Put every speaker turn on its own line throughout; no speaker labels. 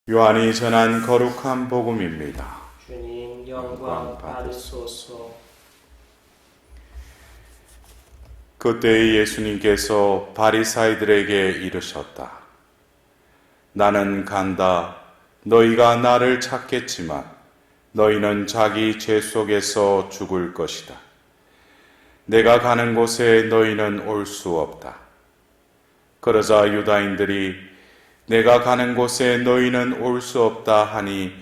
요한이 전한 거룩한 복음입니다.
주님 영광 받으소서.
그때 예수님께서 바리사이들에게 이르셨다. 나는 간다. 너희가 나를 찾겠지만 너희는 자기 죄 속에서 죽을 것이다. 내가 가는 곳에 너희는 올 수 없다. 그러자 유다인들이 내가 가는 곳에 너희는 올 수 없다 하니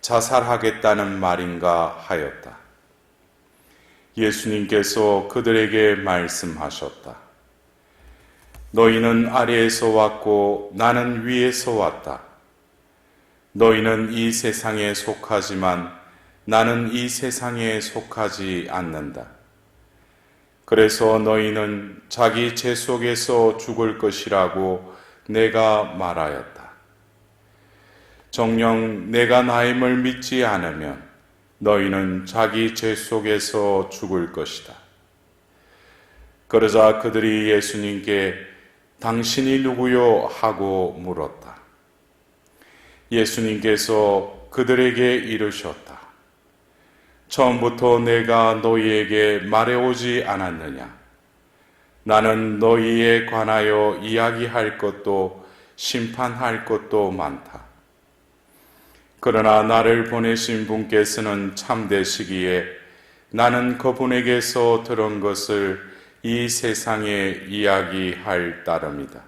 자살하겠다는 말인가 하였다. 예수님께서 그들에게 말씀하셨다. 너희는 아래에서 왔고 나는 위에서 왔다. 너희는 이 세상에 속하지만 나는 이 세상에 속하지 않는다. 그래서 너희는 자기 죄 속에서 죽을 것이라고 내가 말하였다. 정녕 내가 나임을 믿지 않으면 너희는 자기 죄 속에서 죽을 것이다. 그러자 그들이 예수님께 당신이 누구요? 하고 물었다. 예수님께서 그들에게 이르셨다. 처음부터 내가 너희에게 말해오지 않았느냐? 나는 너희에 관하여 이야기할 것도 심판할 것도 많다. 그러나 나를 보내신 분께서는 참되시기에 나는 그분에게서 들은 것을 이 세상에 이야기할 따름이다.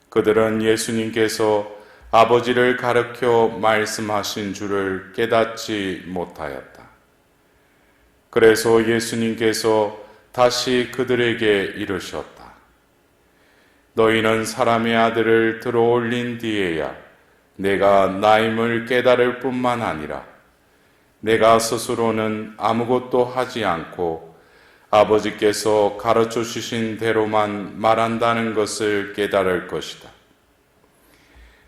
그들은 예수님께서 아버지를 가르쳐 말씀하신 줄을 깨닫지 못하였다. 그래서 예수님께서 다시 그들에게 이르셨다. 너희는 사람의 아들을 들어올린 뒤에야 내가 나임을 깨달을 뿐만 아니라 내가 스스로는 아무것도 하지 않고 아버지께서 가르쳐 주신 대로만 말한다는 것을 깨달을 것이다.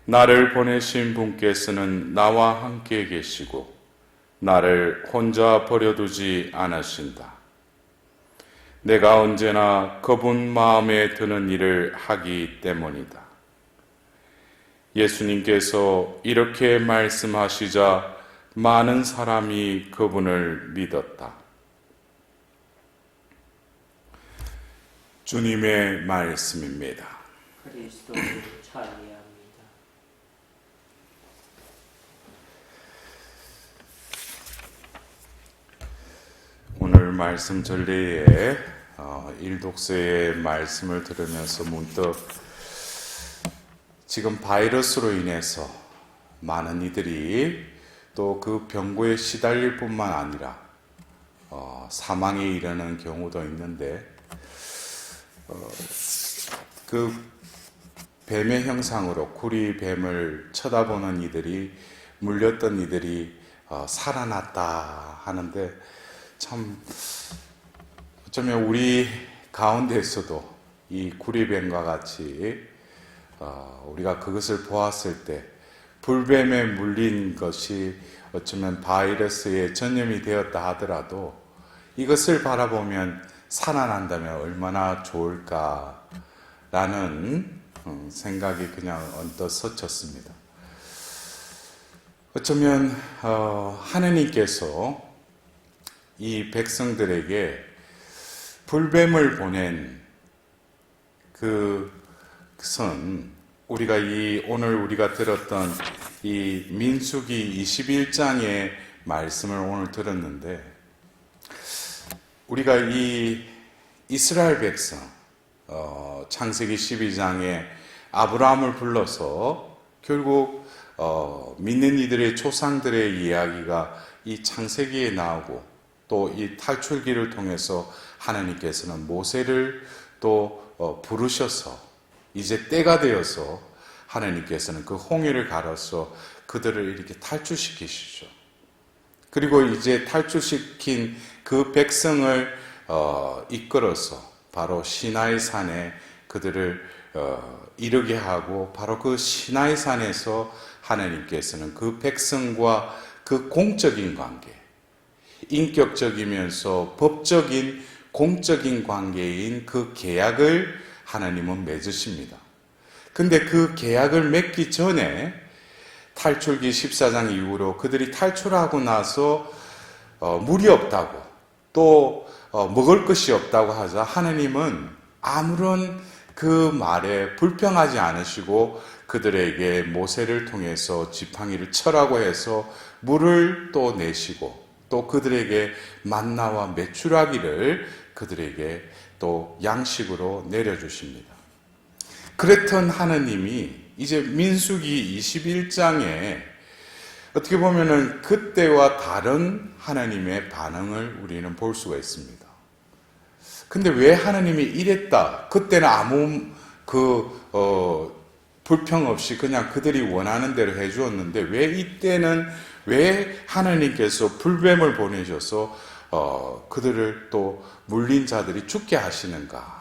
나를 보내신 분께서는 나와 함께 계시고 나를 혼자 버려두지 않으신다. 내가 언제나 그분 마음에 드는 일을 하기 때문이다. 예수님께서 이렇게 말씀하시자 많은 사람이 그분을 믿었다. 주님의 말씀입니다.
그리스도를 찬양합니다.
오늘 말씀 전례에 일독서의 말씀을 들으면서 문득 지금 바이러스로 인해서 많은 이들이 또 그 병고에 시달릴 뿐만 아니라 사망에 이르는 경우도 있는데 그 뱀의 형상으로 구리뱀을 쳐다보는 이들이 물렸던 이들이 살아났다 하는데 참 어쩌면 우리 가운데에서도 이 구리뱀과 같이 우리가 그것을 보았을 때 불뱀에 물린 것이 어쩌면 바이러스에 전염이 되었다 하더라도 이것을 바라보면 살아난다면 얼마나 좋을까라는 생각이 그냥 언뜻 스쳤습니다. 어쩌면 하느님께서 이 백성들에게 불뱀을 보낸 그것은 우리가 오늘 우리가 들었던 이 민수기 21장의 말씀을 오늘 들었는데 우리가 이 이스라엘 백성 창세기 12장에 아브라함을 불러서 결국 믿는 이들의 조상들의 이야기가 이 창세기에 나오고 또 이 탈출기를 통해서 하나님께서는 모세를 또 부르셔서 이제 때가 되어서 하나님께서는 그 홍해를 가로서 그들을 이렇게 탈출시키시죠. 그리고 이제 탈출시킨 그 백성을 이끌어서 바로 시나이 산에 그들을 이르게 하고 바로 그 시나이 산에서 하나님께서는 그 백성과 그 공적인 관계, 인격적이면서 법적인 공적인 관계인 그 계약을 하나님은 맺으십니다. 근데 그 계약을 맺기 전에 탈출기 14장 이후로 그들이 탈출하고 나서 물이 없다고 또 먹을 것이 없다고 하자 하느님은 아무런 그 말에 불평하지 않으시고 그들에게 모세를 통해서 지팡이를 쳐라고 해서 물을 또 내시고 또 그들에게 만나와 메추라기를 그들에게 또 양식으로 내려주십니다. 그랬던 하느님이 이제 민수기 21장에 어떻게 보면은 그때와 다른 하나님의 반응을 우리는 볼 수가 있습니다. 근데 왜 하나님이 이랬다? 그때는 아무 불평 없이 그냥 그들이 원하는 대로 해주었는데 왜 이때는 왜 하나님께서 불뱀을 보내셔서 그들을 또 물린 자들이 죽게 하시는가?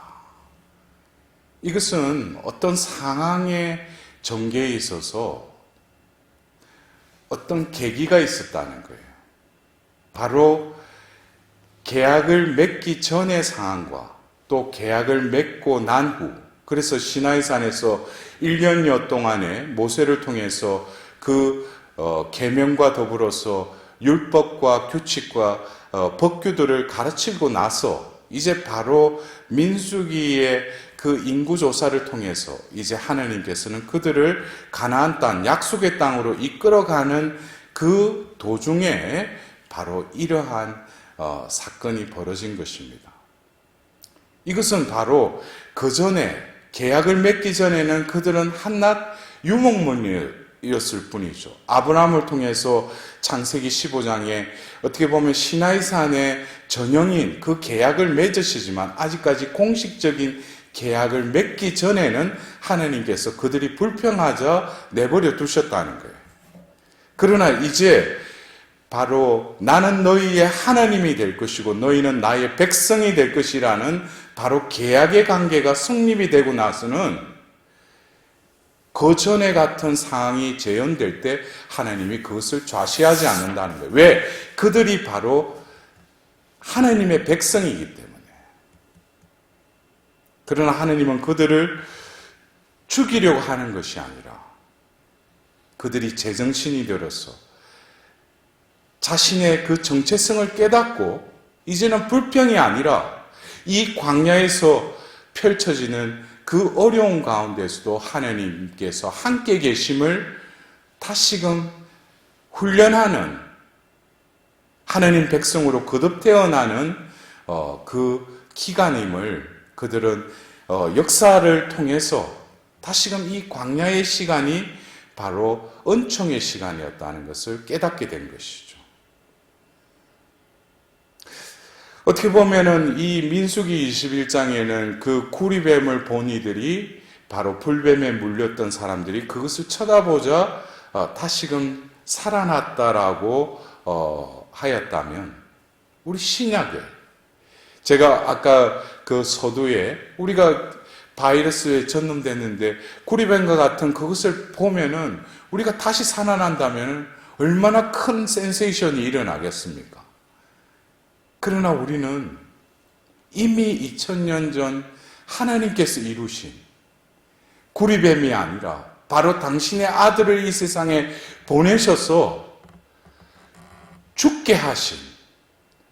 이것은 어떤 상황의 전개에 있어서 어떤 계기가 있었다는 거예요. 바로 계약을 맺기 전의 상황과 또 계약을 맺고 난 후, 그래서 시나이산에서 1년여 동안에 모세를 통해서 그 계명과 더불어서 율법과 규칙과 법규들을 가르치고 나서 이제 바로 민수기의 그 인구조사를 통해서 이제 하나님께서는 그들을 가나안 땅, 약속의 땅으로 이끌어가는 그 도중에 바로 이러한 사건이 벌어진 것입니다. 이것은 바로 그 전에 계약을 맺기 전에는 그들은 한낱 유목민이었을 뿐이죠. 아브라함을 통해서 창세기 15장에 어떻게 보면 시나이산의 전형인 그 계약을 맺으시지만 아직까지 공식적인 계약을 맺기 전에는 하나님께서 그들이 불평하자 내버려 두셨다는 거예요. 그러나 이제 바로 나는 너희의 하나님이 될 것이고 너희는 나의 백성이 될 것이라는 바로 계약의 관계가 성립이 되고 나서는 그 전에 같은 상황이 재현될 때 하나님이 그것을 좌시하지 않는다는 거예요. 왜? 그들이 바로 하나님의 백성이기 때문에. 그러나 하나님은 그들을 죽이려고 하는 것이 아니라 그들이 제정신이 들어서 자신의 그 정체성을 깨닫고 이제는 불평이 아니라 이 광야에서 펼쳐지는 그 어려운 가운데서도 하나님께서 함께 계심을 다시금 훈련하는 하나님 백성으로 거듭 태어나는 그 기간임을 그들은 역사를 통해서 다시금 이 광야의 시간이 바로 은총의 시간이었다는 것을 깨닫게 된 것이죠. 어떻게 보면은 이 민수기 21장에는 그 구리뱀을 본 이들이 바로 불뱀에 물렸던 사람들이 그것을 쳐다보자 다시금 살아났다라고 하였다면 우리 신약에 제가 아까 그 서두에 우리가 바이러스에 전염됐는데 구리뱀과 같은 그것을 보면은 우리가 다시 살아난다면 얼마나 큰 센세이션이 일어나겠습니까? 그러나 우리는 이미 2000년 전 하나님께서 이루신 구리뱀이 아니라 바로 당신의 아들을 이 세상에 보내셔서 죽게 하신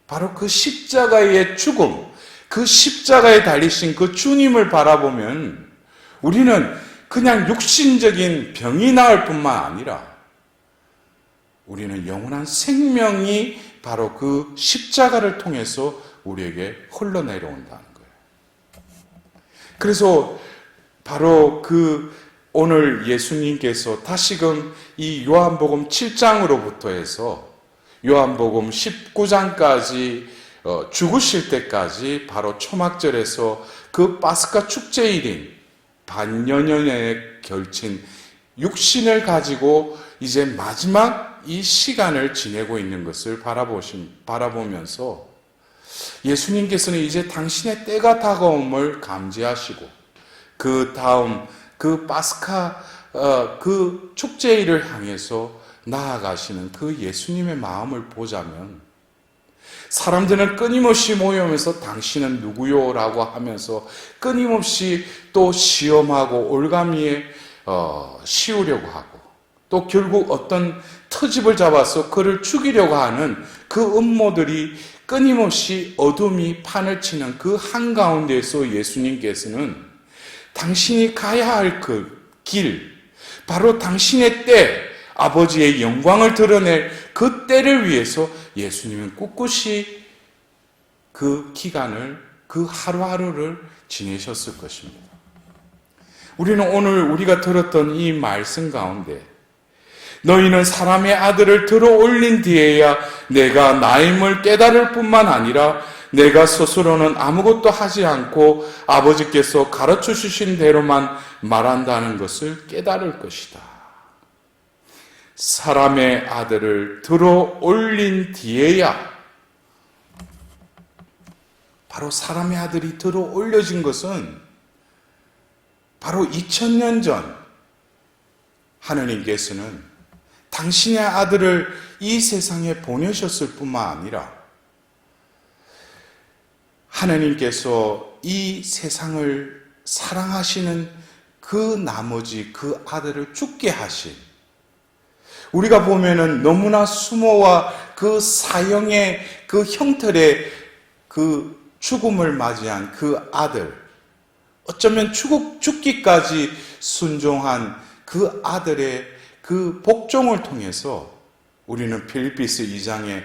바로 그 십자가의 죽음, 그 십자가에 달리신 그 주님을 바라보면 우리는 그냥 육신적인 병이 나을 뿐만 아니라 우리는 영원한 생명이 바로 그 십자가를 통해서 우리에게 흘러내려온다는 거예요. 그래서 바로 그 오늘 예수님께서 다시금 이 요한복음 7장으로부터 해서 요한복음 19장까지 죽으실 때까지 바로 초막절에서 그 파스카 축제일인 반년연에 결친 육신을 가지고 이제 마지막 이 시간을 지내고 있는 것을 바라보면서 예수님께서는 이제 당신의 때가 다가옴을 감지하시고 그 다음 그 파스카 그 축제일을 향해서 나아가시는 그 예수님의 마음을 보자면 사람들은 끊임없이 모여오면서 당신은 누구요? 라고 하면서 끊임없이 또 시험하고 올가미에 씌우려고 하고 또 결국 어떤 터집을 잡아서 그를 죽이려고 하는 그 음모들이 끊임없이 어둠이 판을 치는 그 한가운데에서 예수님께서는 당신이 가야 할 그 길, 바로 당신의 때, 아버지의 영광을 드러낼 그 때를 위해서 예수님은 꿋꿋이 그 기간을, 그 하루하루를 지내셨을 것입니다. 우리는 오늘 우리가 들었던 이 말씀 가운데 너희는 사람의 아들을 들어 올린 뒤에야 내가 나임을 깨달을 뿐만 아니라 내가 스스로는 아무것도 하지 않고 아버지께서 가르쳐 주신 대로만 말한다는 것을 깨달을 것이다. 사람의 아들을 들어 올린 뒤에야, 바로 사람의 아들이 들어 올려진 것은 바로 2000년 전 하느님께서는 당신의 아들을 이 세상에 보내셨을 뿐만 아니라 하느님께서 이 세상을 사랑하시는 그 나머지 그 아들을 죽게 하신, 우리가 보면은 너무나 수모와 그 사형의 그 형틀의 그 죽음을 맞이한 그 아들, 어쩌면 죽기까지 순종한 그 아들의 그 복종을 통해서 우리는 필리피스 2장에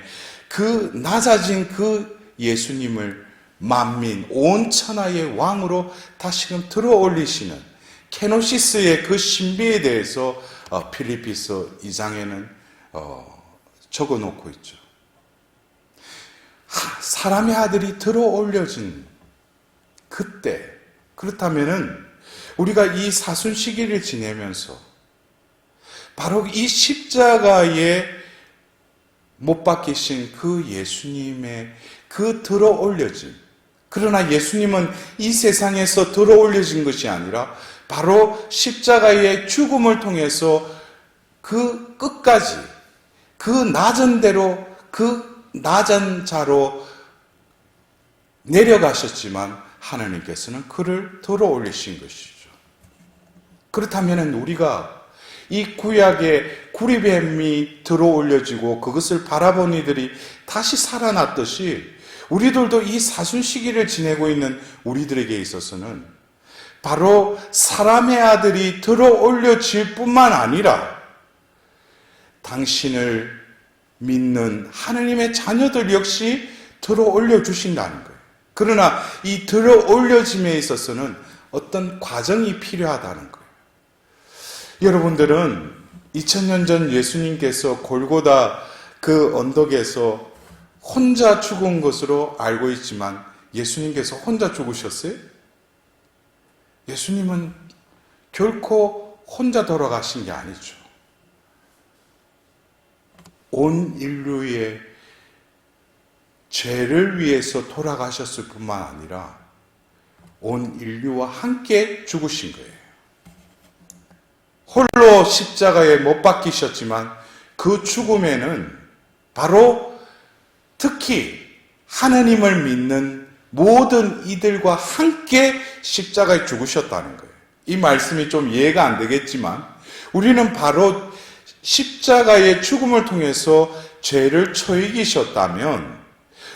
그 낮아진 그 예수님을 만민, 온 천하의 왕으로 다시금 들어 올리시는 케노시스의 그 신비에 대해서 필리피스 2장에는 적어 놓고 있죠. 사람의 아들이 들어 올려진 그때, 그렇다면은 우리가 이 사순 시기를 지내면서 바로 이 십자가에 못 박히신 그 예수님의 그 들어 올려짐, 그러나 예수님은 이 세상에서 들어 올려진 것이 아니라 바로 십자가의 죽음을 통해서 그 끝까지 그 낮은 대로, 그 낮은 자로 내려가셨지만 하나님께서는 그를 들어 올리신 것이죠. 그렇다면 우리가 이 구약의 구리뱀이 들어 올려지고 그것을 바라본 이들이 다시 살아났듯이 우리들도 이 사순 시기를 지내고 있는 우리들에게 있어서는 바로 사람의 아들이 들어 올려질 뿐만 아니라 당신을 믿는 하느님의 자녀들 역시 들어 올려주신다는 거예요. 그러나 이 들어 올려짐에 있어서는 어떤 과정이 필요하다는 거예요. 여러분들은 2000년 전 예수님께서 골고다 그 언덕에서 혼자 죽은 것으로 알고 있지만 예수님께서 혼자 죽으셨어요? 예수님은 결코 혼자 돌아가신 게 아니죠. 온 인류의 죄를 위해서 돌아가셨을 뿐만 아니라 온 인류와 함께 죽으신 거예요. 홀로 십자가에 못 박히셨지만 그 죽음에는 바로 특히 하나님을 믿는 모든 이들과 함께 십자가에 죽으셨다는 거예요. 이 말씀이 좀 이해가 안 되겠지만 우리는 바로 십자가의 죽음을 통해서 죄를 처이기셨다면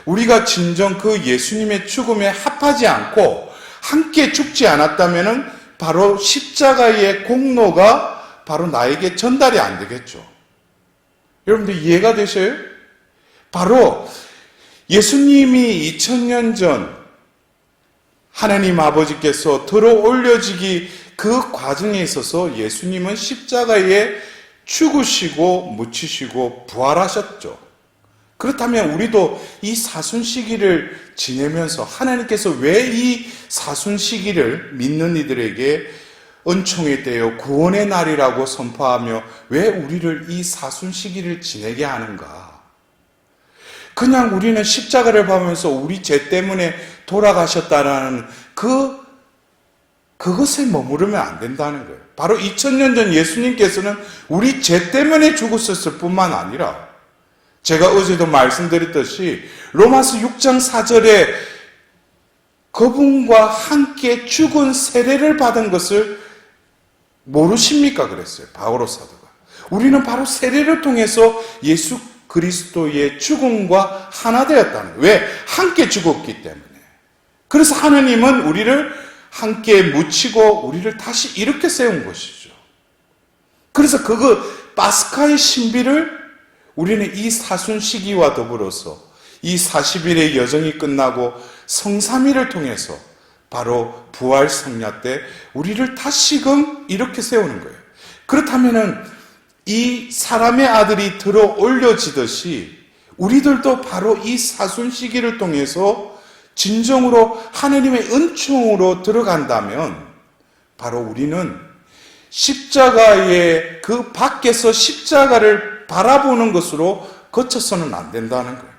우리가 진정 그 예수님의 죽음에 합하지 않고 함께 죽지 않았다면 바로 십자가의 공로가 바로 나에게 전달이 안 되겠죠. 여러분들 이해가 되셔요? 바로 예수님이 2000년 전 하나님 아버지께서 들어 올려지기 그 과정에 있어서 예수님은 십자가에 죽으시고 묻히시고 부활하셨죠. 그렇다면 우리도 이 사순 시기를 지내면서 하나님께서 왜 이 사순 시기를 믿는 이들에게 은총의 때요 구원의 날이라고 선포하며 왜 우리를 이 사순 시기를 지내게 하는가? 그냥 우리는 십자가를 보면서 우리 죄 때문에 돌아가셨다라는 그것에 머무르면 안 된다는 거예요. 바로 2000년 전 예수님께서는 우리 죄 때문에 죽으셨을 뿐만 아니라 제가 어제도 말씀드렸듯이 로마서 6장 4절에 그분과 함께 죽은 세례를 받은 것을 모르십니까? 그랬어요. 바오로 사도가. 우리는 바로 세례를 통해서 예수 그리스도의 죽음과 하나 되었다는 거예요. 왜? 함께 죽었기 때문에. 그래서 하느님은 우리를 함께 묻히고 우리를 다시 일으켜 세운 것이죠. 그래서 파스카의 신비를 우리는 이 사순 시기와 더불어서 이 40일의 여정이 끝나고 성삼일을 통해서 바로 부활 성야 때 우리를 다시금 일으켜 세우는 거예요. 그렇다면은 이 사람의 아들이 들어 올려지듯이 우리들도 바로 이 사순 시기를 통해서 진정으로 하느님의 은총으로 들어간다면 바로 우리는 십자가의 그 밖에서 십자가를 바라보는 것으로 거쳐서는 안 된다는 거예요.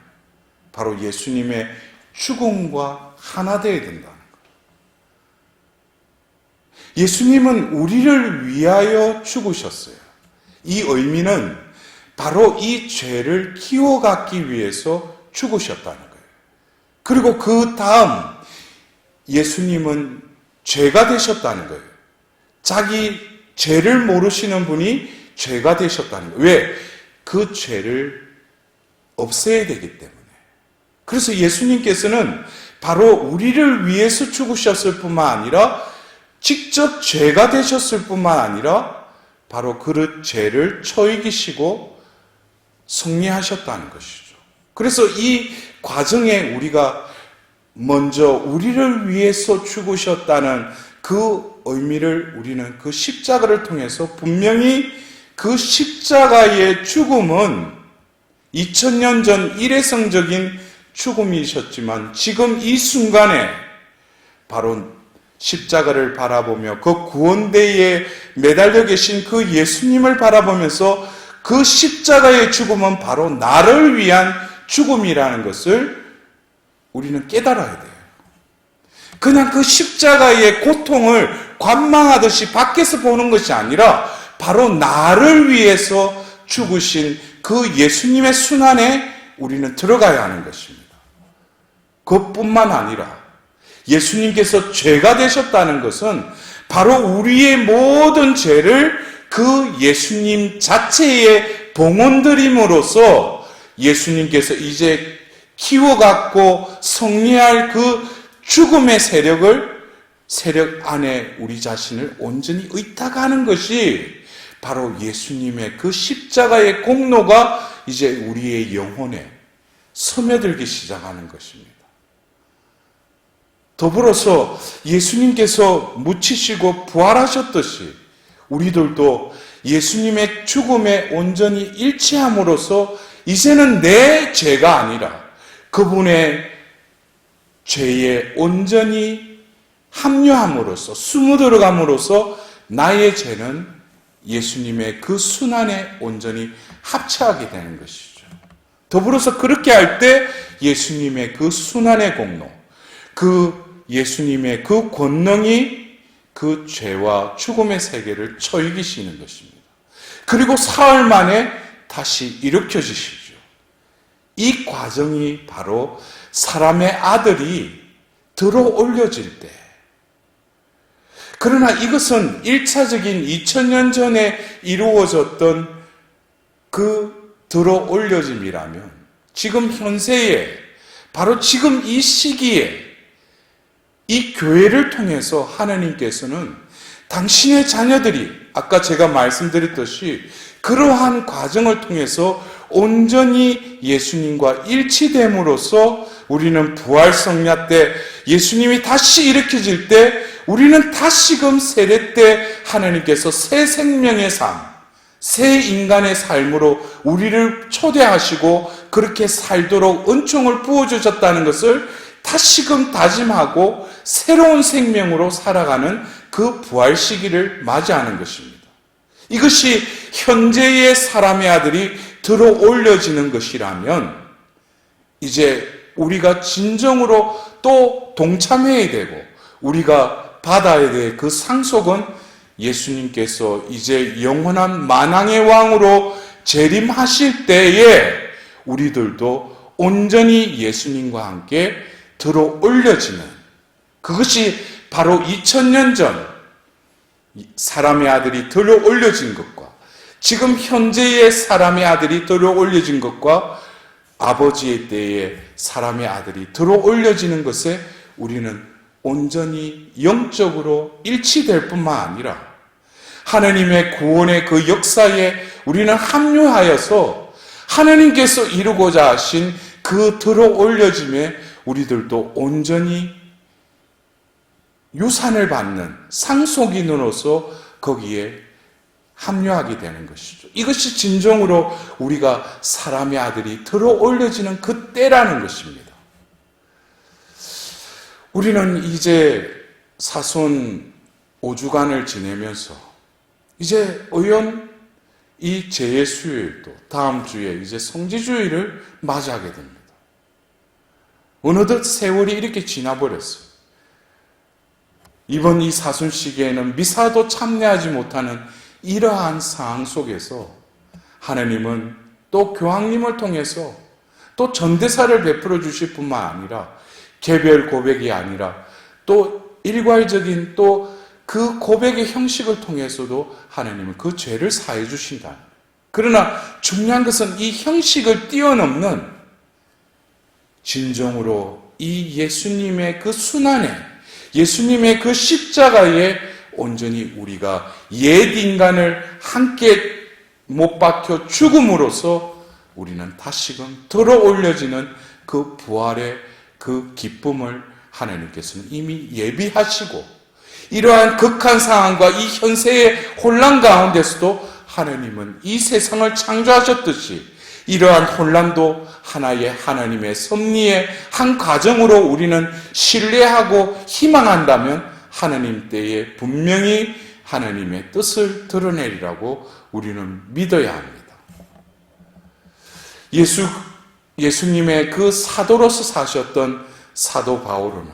바로 예수님의 죽음과 하나 되어야 된다는 거예요. 예수님은 우리를 위하여 죽으셨어요. 이 의미는 바로 이 죄를 키워갖기 위해서 죽으셨다는 거예요. 그리고 그 다음 예수님은 죄가 되셨다는 거예요. 자기 죄를 모르시는 분이 죄가 되셨다는 거예요. 왜? 그 죄를 없애야 되기 때문에. 그래서 예수님께서는 바로 우리를 위해서 죽으셨을 뿐만 아니라 직접 죄가 되셨을 뿐만 아니라 바로 그 죄를 처이기시고 승리하셨다는 것이죠. 그래서 이 과정에 우리가 먼저 우리를 위해서 죽으셨다는 그 의미를 우리는 그 십자가를 통해서 분명히 그 십자가의 죽음은 2000년 전 일회성적인 죽음이셨지만 지금 이 순간에 바로 십자가를 바라보며 그 구원대에 매달려 계신 그 예수님을 바라보면서 그 십자가의 죽음은 바로 나를 위한 죽음이라는 것을 우리는 깨달아야 돼요. 그냥 그 십자가의 고통을 관망하듯이 밖에서 보는 것이 아니라 바로 나를 위해서 죽으신 그 예수님의 순환에 우리는 들어가야 하는 것입니다. 그것뿐만 아니라 예수님께서 죄가 되셨다는 것은 바로 우리의 모든 죄를 그 예수님 자체의 봉헌드림으로써 예수님께서 이제 키워갖고 승리할 그 죽음의 세력 안에 우리 자신을 온전히 의탁하는 것이 바로 예수님의 그 십자가의 공로가 이제 우리의 영혼에 스며들기 시작하는 것입니다. 더불어서 예수님께서 묻히시고 부활하셨듯이 우리들도 예수님의 죽음에 온전히 일치함으로써 이제는 내 죄가 아니라 그분의 죄에 온전히 합류함으로써 숨어들어감으로써 나의 죄는 예수님의 그 순환에 온전히 합체하게 되는 것이죠. 더불어서 그렇게 할 때 예수님의 그 순환의 공로, 그 예수님의 그 권능이 그 죄와 죽음의 세계를 처이기시는 것입니다. 그리고 사흘 만에 다시 일으켜주시죠. 이 과정이 바로 사람의 아들이 들어 올려질 때. 그러나 이것은 1차적인 2000년 전에 이루어졌던 그 들어 올려짐이라면 지금 현세에 바로 지금 이 시기에 이 교회를 통해서 하나님께서는 당신의 자녀들이 아까 제가 말씀드렸듯이 그러한 과정을 통해서 온전히 예수님과 일치됨으로써 우리는 부활성야 때 예수님이 다시 일으켜질 때 우리는 다시금 세례 때 하나님께서 새 생명의 삶, 새 인간의 삶으로 우리를 초대하시고 그렇게 살도록 은총을 부어주셨다는 것을 다시금 다짐하고 새로운 생명으로 살아가는 그 부활 시기를 맞이하는 것입니다. 이것이 현재의 사람의 아들이 들어 올려지는 것이라면 이제 우리가 진정으로 또 동참해야 되고 우리가 받아야 될 그 상속은 예수님께서 이제 영원한 만왕의 왕으로 재림하실 때에 우리들도 온전히 예수님과 함께 들어 올려지는 그것이 바로 2000년 전 사람의 아들이 들어 올려진 것과 지금 현재의 사람의 아들이 들어 올려진 것과 아버지의 때에 사람의 아들이 들어 올려지는 것에 우리는 온전히 영적으로 일치될 뿐만 아니라 하나님의 구원의 그 역사에 우리는 합류하여서 하나님께서 이루고자 하신 그 들어 올려짐에 우리들도 온전히 유산을 받는 상속인으로서 거기에 합류하게 되는 것이죠. 이것이 진정으로 우리가 사람의 아들이 들어 올려지는 그 때라는 것입니다. 우리는 이제 사순 5주간을 지내면서 이제 의원 이 제예수요일도 다음 주에 이제 성지주의를 맞이하게 됩니다. 어느덧 세월이 이렇게 지나버렸어요. 이번 이 사순 시기에는 미사도 참여하지 못하는 이러한 상황 속에서 하나님은 또 교황님을 통해서 또 전대사를 베풀어 주실 뿐만 아니라 개별 고백이 아니라 또 일괄적인 또 그 고백의 형식을 통해서도 하나님은 그 죄를 사해 주신다. 그러나 중요한 것은 이 형식을 뛰어넘는 진정으로 이 예수님의 그 순환에 예수님의 그 십자가에 온전히 우리가 옛 인간을 함께 못 박혀 죽음으로써 우리는 다시금 들어 올려지는 그 부활의 그 기쁨을 하나님께서는 이미 예비하시고 이러한 극한 상황과 이 현세의 혼란 가운데서도 하나님은 이 세상을 창조하셨듯이 이러한 혼란도 하나의 하나님의 섭리의 한 과정으로 우리는 신뢰하고 희망한다면 하나님 때에 분명히 하나님의 뜻을 드러내리라고 우리는 믿어야 합니다. 예수님의 그 사도로서 사셨던 사도 바울은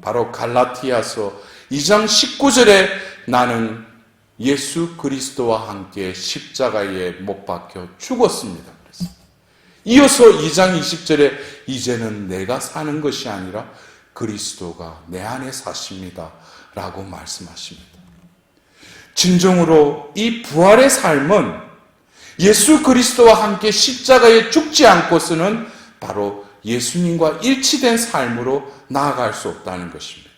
바로 갈라티아서 2장 19절에 나는 예수 그리스도와 함께 십자가에 못 박혀 죽었습니다. 이어서 2장 20절에 이제는 내가 사는 것이 아니라 그리스도가 내 안에 사십니다. 라고 말씀하십니다. 진정으로 이 부활의 삶은 예수 그리스도와 함께 십자가에 죽지 않고서는 바로 예수님과 일치된 삶으로 나아갈 수 없다는 것입니다.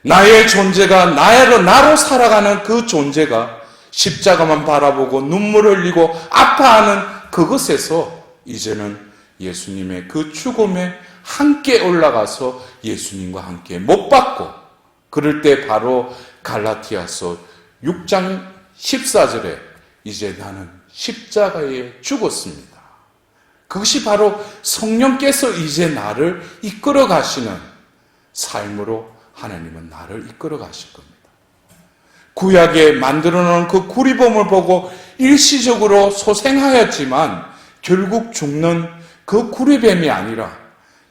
나의 존재가 나로 살아가는 그 존재가 십자가만 바라보고 눈물 흘리고 아파하는 그것에서 이제는 예수님의 그 죽음에 함께 올라가서 예수님과 함께 못 박고 그럴 때 바로 갈라티아서 6장 14절에 이제 나는 십자가에 죽었습니다. 그것이 바로 성령께서 이제 나를 이끌어 가시는 삶으로 하나님은 나를 이끌어 가실 겁니다. 구약에 만들어 놓은 그 구리범을 보고 일시적으로 소생하였지만 결국 죽는 그 구리뱀이 아니라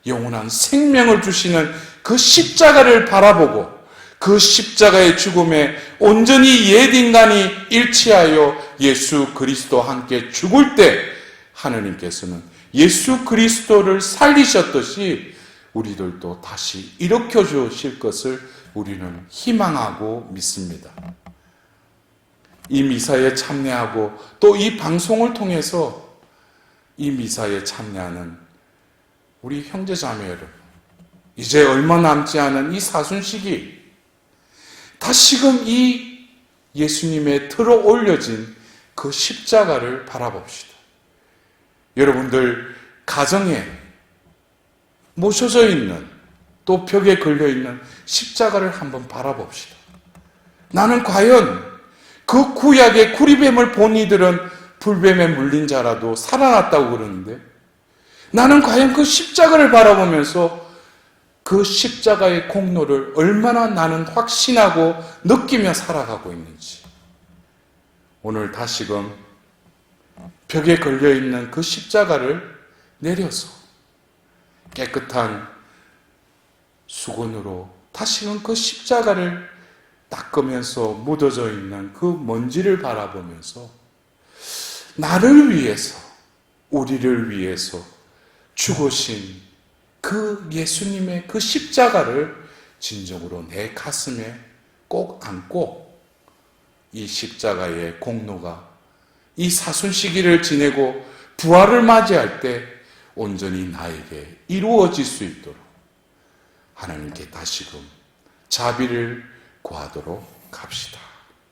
영원한 생명을 주시는 그 십자가를 바라보고 그 십자가의 죽음에 온전히 옛 인간이 일치하여 예수 그리스도와 함께 죽을 때 하나님께서는 예수 그리스도를 살리셨듯이 우리들도 다시 일으켜 주실 것을 우리는 희망하고 믿습니다. 이 미사에 참여하고 또 이 방송을 통해서 이 미사에 참여하는 우리 형제자매 여러분, 이제 얼마 남지 않은 이 사순 시기 다시금 이 예수님의 들어 올려진 그 십자가를 바라봅시다. 여러분들 가정에 모셔져 있는 또 벽에 걸려 있는 십자가를 한번 바라봅시다. 나는 과연 그 구약의 구리뱀을 본 이들은 불뱀에 물린 자라도 살아났다고 그러는데 나는 과연 그 십자가를 바라보면서 그 십자가의 공로를 얼마나 나는 확신하고 느끼며 살아가고 있는지 오늘 다시금 벽에 걸려있는 그 십자가를 내려서 깨끗한 수건으로 다시금 그 십자가를 닦으면서 묻어져 있는 그 먼지를 바라보면서 나를 위해서 우리를 위해서 죽으신 그 예수님의 그 십자가를 진정으로 내 가슴에 꼭 안고 이 십자가의 공로가 이 사순 시기를 지내고 부활을 맞이할 때 온전히 나에게 이루어질 수 있도록 하나님께 다시금 자비를 구하도록 합시다.